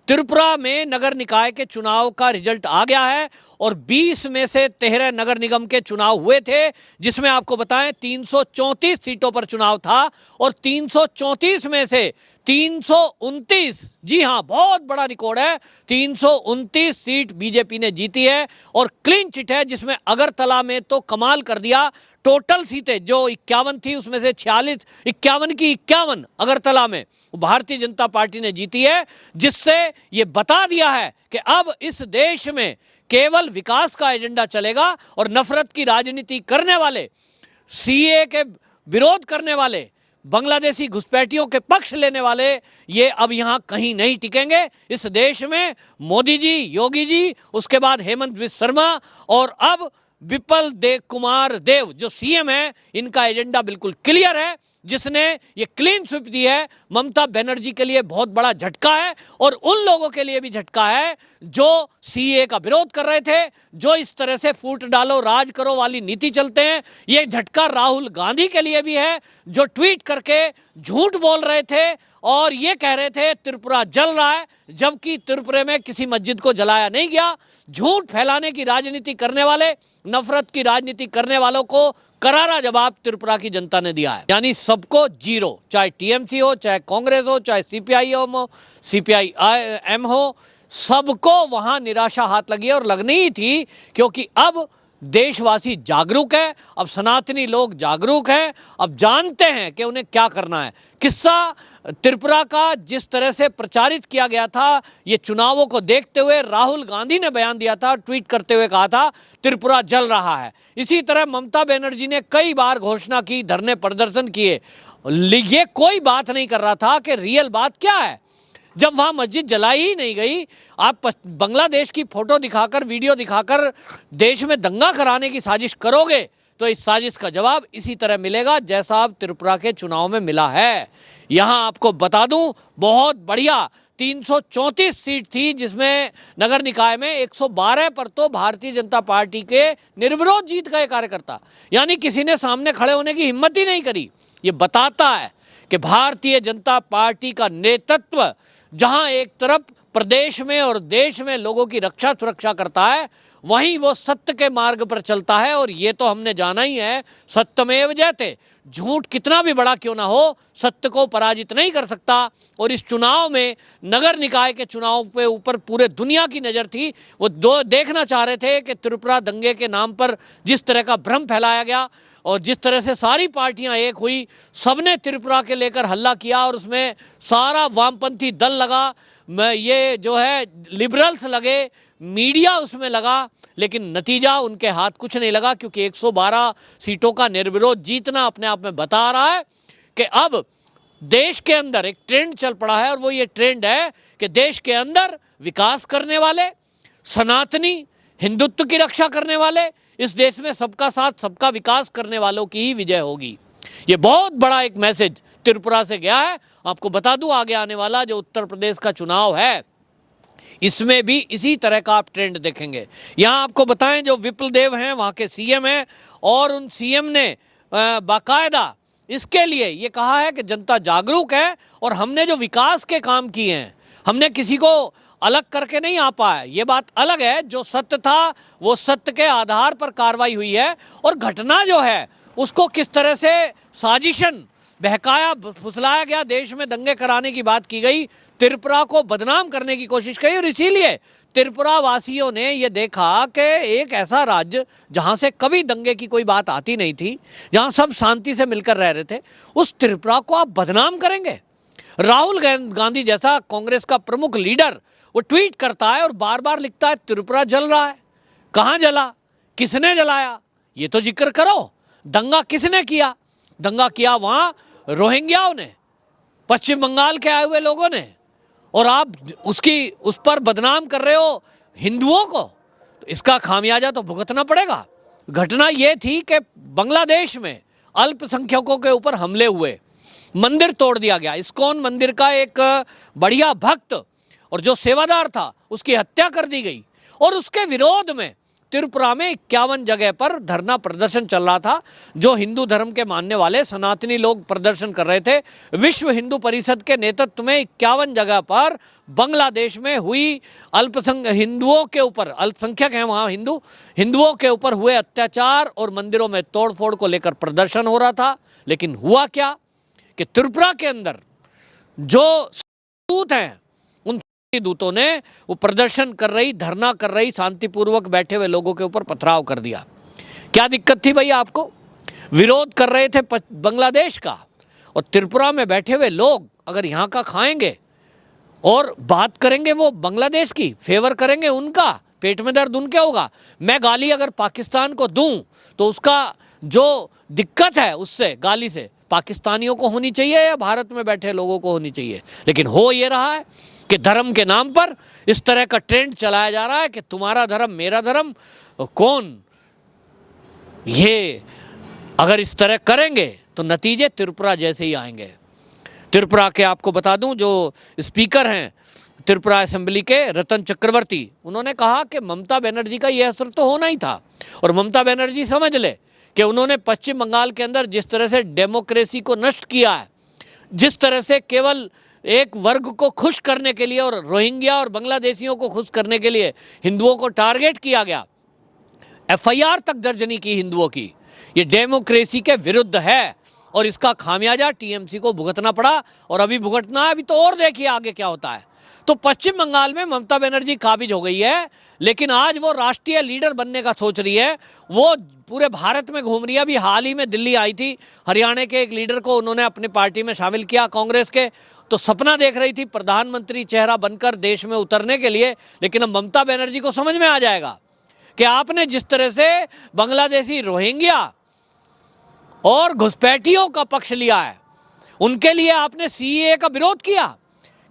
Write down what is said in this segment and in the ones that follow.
त्रिपुरा में नगर निकाय के चुनाव का रिजल्ट आ गया है और 20 में से 13 नगर निगम के चुनाव हुए थे, जिसमें आपको बताएं 334 सीटों पर चुनाव था और 334 में से 329, जी हां, बहुत बड़ा रिकॉर्ड है, 329 सीट बीजेपी ने जीती है और क्लीन चिट है, जिसमें अगरतला में तो कमाल कर दिया। टोटल सीटें जो 51 थी उसमें से 46, 51 की 51 अगरतला में भारतीय जनता पार्टी ने जीती है, जिससे यह बता दिया है कि अब इस देश में केवल विकास का एजेंडा चलेगा और नफरत की राजनीति करने वाले, सीए के विरोध करने वाले, बांग्लादेशी घुसपैठियों के पक्ष लेने वाले, ये अब यहां कहीं नहीं टिकेंगे। इस देश में मोदी जी, योगी जी, उसके बाद हेमंत बिस्वा शर्मा और अब विप्ल देव कुमार देव जो सीएम है, इनका एजेंडा बिल्कुल क्लियर है, जिसने ये क्लीन स्वीप दी है। ममता बनर्जी के लिए बहुत बड़ा झटका है और उन लोगों के लिए भी झटका है जो सीए का विरोध कर रहे थे, जो इस तरह से फूट डालो राज करो वाली नीति चलते हैं। ये झटका राहुल गांधी के लिए भी है, जो ट्वीट करके झूठ बोल रहे थे और ये कह रहे थे त्रिपुरा जल रहा है, जबकि त्रिपुरा में किसी मस्जिद को जलाया नहीं गया। झूठ फैलाने की राजनीति करने वाले, नफरत की राजनीति करने वालों को करारा जवाब त्रिपुरा की जनता ने दिया है। यानी सबको जीरो, चाहे टीएमसी हो, चाहे कांग्रेस हो, चाहे सीपीआईएम हो, सबको वहां निराशा हाथ लगी है और लगनी ही थी, क्योंकि अब देशवासी जागरूक है, अब सनातनी लोग जागरूक हैं, अब जानते हैं कि उन्हें क्या करना है। किस्सा त्रिपुरा का जिस तरह से प्रचारित किया गया था, ये चुनावों को देखते हुए राहुल गांधी ने बयान दिया था, ट्वीट करते हुए कहा था त्रिपुरा जल रहा है। इसी तरह ममता बनर्जी ने कई बार घोषणा की, धरने प्रदर्शन किए, ये कोई बात नहीं कर रहा था कि रियल बात क्या है। जब वहां मस्जिद जलाई ही नहीं गई, आप बांग्लादेश की फोटो दिखाकर, वीडियो दिखाकर देश में दंगा कराने की साजिश करोगे तो इस साजिश का जवाब इसी तरह मिलेगा जैसा अब त्रिपुरा के चुनाव में मिला है। यहां आपको बता दूं, बहुत बढ़िया 334 सीट थी, जिसमें नगर निकाय में 112 पर तो भारतीय जनता पार्टी के निर्विरोध जीत गए कार्यकर्ता, यानी किसी ने सामने खड़े होने की हिम्मत ही नहीं करी। ये बताता है कि भारतीय जनता पार्टी का नेतृत्व जहां एक तरफ प्रदेश में और देश में लोगों की रक्षा सुरक्षा करता है, वहीं वो सत्य के मार्ग पर चलता है। और ये तो हमने जाना ही है, सत्यमेव जयते, झूठ कितना भी बड़ा क्यों ना हो, सत्य को पराजित नहीं कर सकता। और इस चुनाव में, नगर निकाय के चुनाव पे ऊपर पूरे दुनिया की नज़र थी। वो देखना चाह रहे थे कि त्रिपुरा दंगे के नाम पर जिस तरह का भ्रम फैलाया गया और जिस तरह से सारी पार्टियां एक हुई, सबने त्रिपुरा के लेकर हल्ला किया और उसमें सारा वामपंथी दल लगा, ये जो है लिबरल्स लगे, मीडिया उसमें लगा, लेकिन नतीजा उनके हाथ कुछ नहीं लगा, क्योंकि 112 सीटों का निर्विरोध जीतना अपने आप में बता रहा है कि अब देश के अंदर एक ट्रेंड चल पड़ा है। और वो ये ट्रेंड है कि देश के अंदर विकास करने वाले, सनातनी हिंदुत्व की रक्षा करने वाले, इस देश में सबका साथ सबका विकास करने वालों की ही विजय होगी। ये बहुत बड़ा एक मैसेज त्रिपुरा से गया है। आपको बता दूं, आगे आने वाला जो उत्तर प्रदेश का चुनाव है, इसमें भी इसी तरह का आप ट्रेंड देखेंगे। यहां आपको बताएं, जो विप्ल देव हैं वहां के सीएम हैं और उन सीएम ने बाकायदा इसके लिए ये कहा है कि जनता जागरूक है और हमने जो विकास के काम किए हैं, हमने किसी को अलग करके नहीं आ पाया। ये बात अलग है, जो सत्य था वो सत्य के आधार पर कार्रवाई हुई है और घटना जो है उसको किस तरह से साजिशन बहकाया फुसलाया गया, देश में दंगे कराने की बात की गई, त्रिपुरा को बदनाम करने की कोशिश की। और इसीलिए त्रिपुरा वासियों ने यह देखा कि एक ऐसा राज्य जहां से कभी दंगे की कोई बात आती नहीं थी, जहां सब शांति से मिलकर रह रहे थे, उस त्रिपुरा को आप बदनाम करेंगे। राहुल गांधी जैसा कांग्रेस का प्रमुख लीडर वो ट्वीट करता है और बार बार लिखता है त्रिपुरा जल रहा है। कहां जला, किसने जलाया, ये तो जिक्र करो। दंगा किसने किया? दंगा किया वहां रोहिंग्याओं ने, पश्चिम बंगाल के आए हुए लोगों ने, और आप उस पर बदनाम कर रहे हो हिंदुओं को, तो इसका खामियाजा तो भुगतना पड़ेगा। घटना यह थी कि बांग्लादेश में अल्पसंख्यकों के ऊपर हमले हुए, मंदिर तोड़ दिया गया, इस्कॉन मंदिर का एक बढ़िया भक्त और जो सेवादार था उसकी हत्या कर दी गई, और उसके विरोध में त्रिपुरा में 51 जगह पर धरना प्रदर्शन चल रहा था। जो हिंदू धर्म के मानने वाले सनातनी लोग प्रदर्शन कर रहे थे। विश्व हिंदू परिषद के नेतृत्व में 51 जगह पर बांग्लादेश में हुई अल्पसंख्यक हिंदुओं के ऊपर, अल्पसंख्यक हैं वहाँ हिंदुओं के ऊपर हुए अत्याचार और मंदिरों में तोड़फोड़ को लेकर प्रदर्शन हो रहा था। लेकिन हुआ क्या कि त्रिपुरा के अंदर जो दूत हैं, उन दूतों ने वो प्रदर्शन कर रही, धरना कर रही, शांतिपूर्वक बैठे हुए लोगों के ऊपर पथराव कर दिया। क्या दिक्कत थी भैया आपको? विरोध कर रहे थे बांग्लादेश का, और त्रिपुरा में बैठे हुए लोग अगर यहाँ का खाएंगे और बात करेंगे वो बांग्लादेश की, फेवर करेंगे उनका, पेट में दर्द उनके होगा। मैं गाली अगर पाकिस्तान को दूं तो उसका जो दिक्कत है उससे, गाली से, पाकिस्तानियों को होनी चाहिए या भारत में बैठे लोगों को होनी चाहिए। लेकिन हो ये रहा है कि धर्म के नाम पर इस तरह का ट्रेंड चलाया जा रहा है कि तुम्हारा धर्म मेरा धर्म, कौन ये अगर इस तरह करेंगे तो नतीजे त्रिपुरा जैसे ही आएंगे। त्रिपुरा के आपको बता दूं, जो स्पीकर हैं त्रिपुरा असेंबली के, रतन चक्रवर्ती, उन्होंने कहा कि ममता बनर्जी का यह असर तो होना ही था। और ममता बनर्जी समझ ले कि उन्होंने पश्चिम बंगाल के अंदर जिस तरह से डेमोक्रेसी को नष्ट किया है, जिस तरह से केवल एक वर्ग को खुश करने के लिए और रोहिंग्या और बांग्लादेशियों को खुश करने के लिए हिंदुओं को टारगेट किया गया, एफआईआर तक दर्ज नहीं की हिंदुओं की, ये डेमोक्रेसी के विरुद्ध है। और इसका खामियाजा टीएमसी को भुगतना पड़ा, और अभी भुगतना है, अभी तो और देखिए आगे क्या होता है। तो पश्चिम बंगाल में ममता बनर्जी काबिज हो गई है, लेकिन आज वो राष्ट्रीय लीडर बनने का सोच रही है। वो पूरे भारत में घूम रही है। अभी हाल ही में दिल्ली आई थी, हरियाणा के एक लीडर को उन्होंने अपनी पार्टी में शामिल किया, कांग्रेस के, तो सपना देख रही थी प्रधानमंत्री चेहरा बनकर देश में उतरने के लिए। लेकिन अब ममता बनर्जी को समझ में आ जाएगा कि आपने जिस तरह से बांग्लादेशी, रोहिंग्या और घुसपैठियों का पक्ष लिया है, उनके लिए आपने सीएए का विरोध किया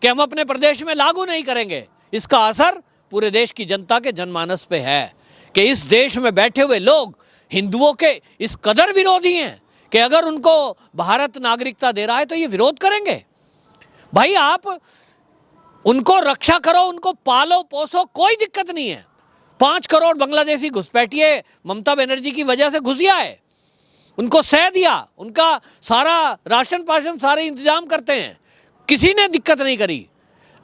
कि हम अपने प्रदेश में लागू नहीं करेंगे, इसका असर पूरे देश की जनता के जनमानस पे है कि इस देश में बैठे हुए लोग हिंदुओं के इस कदर विरोधी हैं कि अगर उनको भारत नागरिकता दे रहा है तो ये विरोध करेंगे। भाई आप उनको रक्षा करो, उनको पालो पोसो, कोई दिक्कत नहीं है। 5 करोड़ बांग्लादेशी घुसपैठिए ममता बनर्जी की वजह से घुस आए, उनको सह दिया, उनका सारा राशन पाशन सारे इंतजाम करते हैं, किसी ने दिक्कत नहीं करी।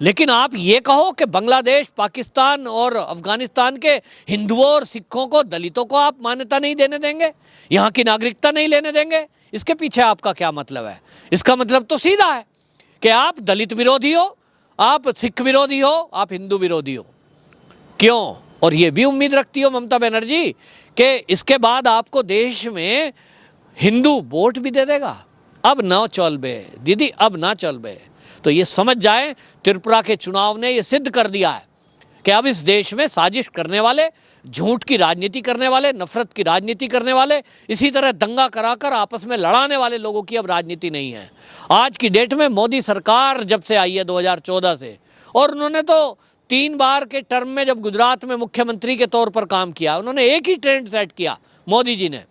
लेकिन आप ये कहो कि बांग्लादेश, पाकिस्तान और अफगानिस्तान के हिंदुओं और सिखों को, दलितों को आप मान्यता नहीं देने देंगे, यहाँ की नागरिकता नहीं लेने देंगे, इसके पीछे आपका क्या मतलब है? इसका मतलब तो सीधा है कि आप दलित विरोधी हो, आप सिख विरोधी हो, आप हिंदू विरोधी हो। क्यों? और ये भी उम्मीद रखती हो ममता बनर्जी कि इसके बाद आपको देश में हिंदू वोट भी दे देगा। अब ना चल बे दीदी, अब ना चल बे। तो ये समझ जाए, त्रिपुरा के चुनाव ने ये सिद्ध कर दिया है कि अब इस देश में साजिश करने वाले, झूठ की राजनीति करने वाले, नफरत की राजनीति करने वाले, इसी तरह दंगा कराकर आपस में लड़ाने वाले लोगों की अब राजनीति नहीं है। आज की डेट में मोदी सरकार जब से आई है 2014 से, और उन्होंने तो 3 बार के टर्म में जब गुजरात में मुख्यमंत्री के तौर पर काम किया, उन्होंने एक ही ट्रेंड सेट किया मोदी जी ने,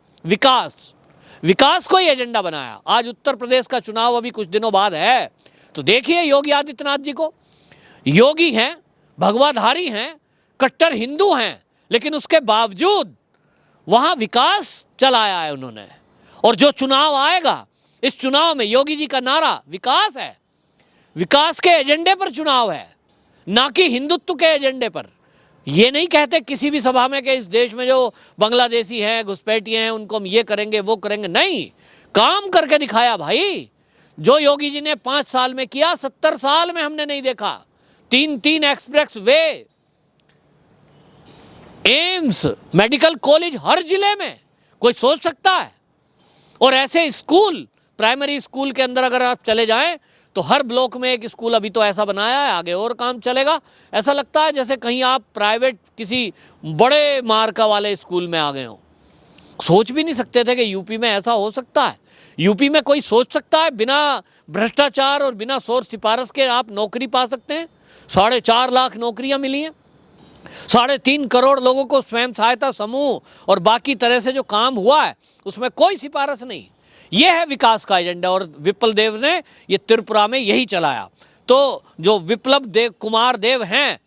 विकास को ही एजेंडा बनाया। आज उत्तर प्रदेश का चुनाव अभी कुछ दिनों बाद है, तो देखिए योगी आदित्यनाथ जी को, योगी हैं, भगवाधारी हैं, कट्टर हिंदू हैं, लेकिन उसके बावजूद वहां विकास चलाया है उन्होंने। और जो चुनाव आएगा, इस चुनाव में योगी जी का नारा विकास है, विकास के एजेंडे पर चुनाव है, ना कि हिंदुत्व के एजेंडे पर। ये नहीं कहते किसी भी सभा में कि इस देश में जो बांग्लादेशी हैं, घुसपैठिए हैं, उनको हम ये करेंगे वो करेंगे, नहीं, काम करके दिखाया भाई। जो योगी जी ने 5 साल में किया, 70 साल में हमने नहीं देखा। 3 expressway, AIIMS, medical college हर जिले में, कोई सोच सकता है? और ऐसे स्कूल, प्राइमरी स्कूल के अंदर अगर आप चले जाएं तो हर ब्लॉक में एक स्कूल अभी तो ऐसा बनाया है, आगे और काम चलेगा। ऐसा लगता है जैसे कहीं आप प्राइवेट किसी बड़े मार्का वाले स्कूल में आ गए हो। सोच भी नहीं सकते थे कि यूपी में ऐसा हो सकता है। यूपी में कोई सोच सकता है बिना भ्रष्टाचार और बिना सोच सिफारिश के आप नौकरी पा सकते हैं? 4.5 लाख नौकरियां मिली हैं, 3.5 करोड़ लोगों को स्वयं सहायता समूह और बाकी तरह से जो काम हुआ है उसमें कोई सिफारिश नहीं। ये है विकास का एजेंडा, और विप्लव देव ने ये त्रिपुरा में यही चलाया। तो जो विप्लव देव कुमार देव हैं,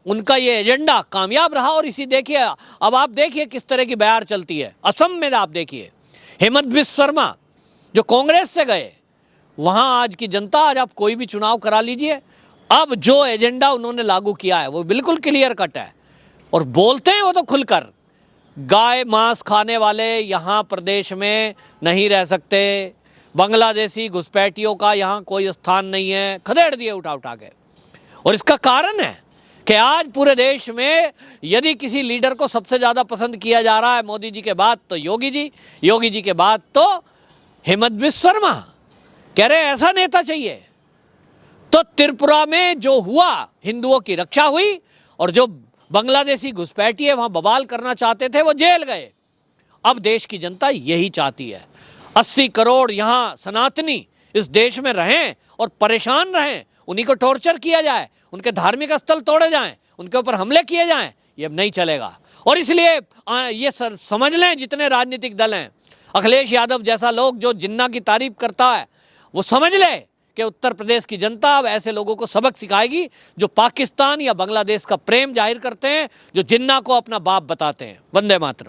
उनका ये एजेंडा कामयाब रहा। और इसी देखिए, अब आप देखिए किस तरह की बयार चलती है। असम में आप देखिए, हेमंत बिस्व शर्मा जो कांग्रेस से गए, वहां आज की जनता, आज आप कोई भी चुनाव करा लीजिए, अब जो एजेंडा उन्होंने लागू किया है वो बिल्कुल क्लियर कट है। और बोलते हैं वो तो खुलकर, गाय मांस खाने वाले यहाँ प्रदेश में नहीं रह सकते, बांग्लादेशी घुसपैठियों का यहाँ कोई स्थान नहीं है, खदेड़ दिए उठा उठा के। और इसका कारण है कि आज पूरे देश में यदि किसी लीडर को सबसे ज़्यादा पसंद किया जा रहा है मोदी जी के बाद तो योगी जी, योगी जी के बाद तो हेमंत बिस्व शर्मा। कह रहे ऐसा नेता चाहिए। तो त्रिपुरा में जो हुआ, हिंदुओं की रक्षा हुई, और जो बांग्लादेशी घुसपैठिए वहां बवाल करना चाहते थे वो जेल गए। अब देश की जनता यही चाहती है, 80 करोड़ यहाँ सनातनी इस देश में रहें और परेशान रहें, उन्हीं को टॉर्चर किया जाए, उनके धार्मिक स्थल तोड़े जाएं, उनके ऊपर हमले किए जाएं, ये अब नहीं चलेगा। और इसलिए ये समझ लें जितने राजनीतिक दल हैं, अखिलेश यादव जैसा लोग जो जिन्ना की तारीफ करता है, वो समझ ले कि उत्तर प्रदेश की जनता अब ऐसे लोगों को सबक सिखाएगी जो पाकिस्तान या बांग्लादेश का प्रेम जाहिर करते हैं, जो जिन्ना को अपना बाप बताते हैं। वंदे मातरम।